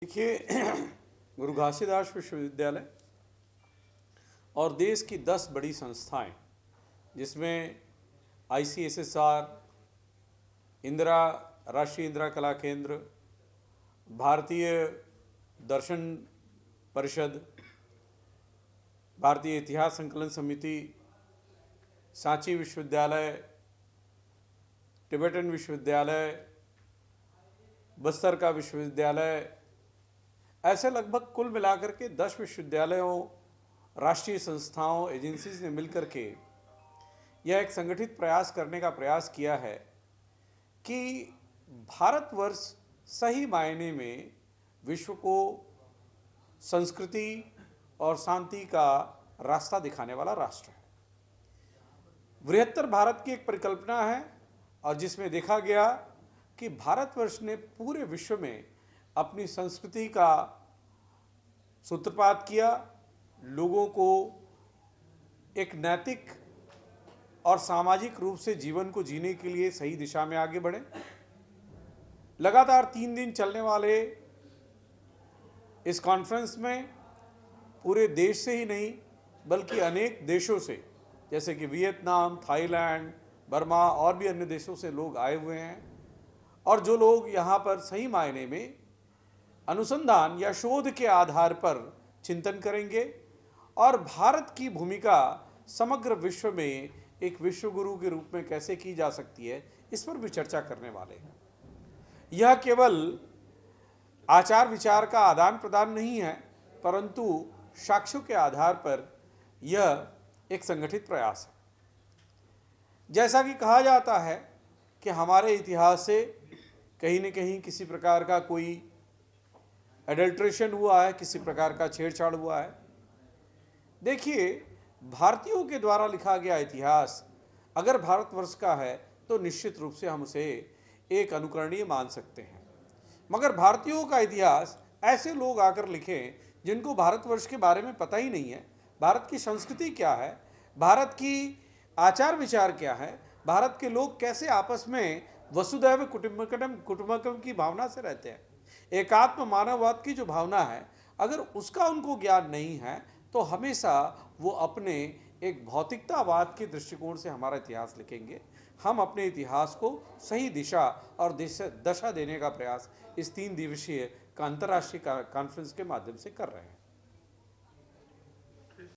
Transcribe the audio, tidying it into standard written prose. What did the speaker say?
देखिए, गुरु घासीदास विश्वविद्यालय और देश की 10 बड़ी संस्थाएं जिसमें ICSSR, इंदिरा राष्ट्रीय इंदिरा कला केंद्र, भारतीय दर्शन परिषद, भारतीय इतिहास संकलन समिति, सांची विश्वविद्यालय, टिबेटन विश्वविद्यालय, बस्तर का विश्वविद्यालय, ऐसे लगभग कुल मिलाकर के 10 विश्वविद्यालयों, राष्ट्रीय संस्थाओं, एजेंसीज ने मिलकर के यह एक संगठित प्रयास करने का प्रयास किया है कि भारतवर्ष सही मायने में विश्व को संस्कृति और शांति का रास्ता दिखाने वाला राष्ट्र है। बृहत्तर भारत की एक परिकल्पना है और जिसमें देखा गया कि भारतवर्ष ने पूरे विश्व में अपनी संस्कृति का सूत्रपात किया, लोगों को एक नैतिक और सामाजिक रूप से जीवन को जीने के लिए सही दिशा में आगे बढ़े। लगातार 3 दिन चलने वाले इस कॉन्फ्रेंस में पूरे देश से ही नहीं बल्कि अनेक देशों से, जैसे कि वियतनाम, थाईलैंड, बर्मा और भी अन्य देशों से लोग आए हुए हैं और जो लोग यहाँ पर सही मायने में अनुसंधान या शोध के आधार पर चिंतन करेंगे और भारत की भूमिका समग्र विश्व में एक विश्व गुरु के रूप में कैसे की जा सकती है, इस पर भी चर्चा करने वाले हैं। यह केवल आचार विचार का आदान प्रदान नहीं है, परंतु साक्ष्यों के आधार पर यह एक संगठित प्रयास है। जैसा कि कहा जाता है कि हमारे इतिहास से कहीं न कहीं किसी प्रकार का कोई एडल्ट्रेशन हुआ है, किसी प्रकार का छेड़छाड़ हुआ है। देखिए, भारतीयों के द्वारा लिखा गया इतिहास अगर भारतवर्ष का है तो निश्चित रूप से हम उसे एक अनुकरणीय मान सकते हैं, मगर भारतीयों का इतिहास ऐसे लोग आकर लिखें जिनको भारतवर्ष के बारे में पता ही नहीं है, भारत की संस्कृति क्या है, भारत की आचार विचार क्या है, भारत के लोग कैसे आपस में वसुधैव कुटुंबकम की भावना से रहते हैं, एकात्म मानववाद की जो भावना है, अगर उसका उनको ज्ञान नहीं है तो हमेशा वो अपने एक भौतिकतावाद के दृष्टिकोण से हमारा इतिहास लिखेंगे। हम अपने इतिहास को सही दिशा और दशा देने का प्रयास इस 3 दिवसीय अंतर्राष्ट्रीय कॉन्फ्रेंस के माध्यम से कर रहे हैं।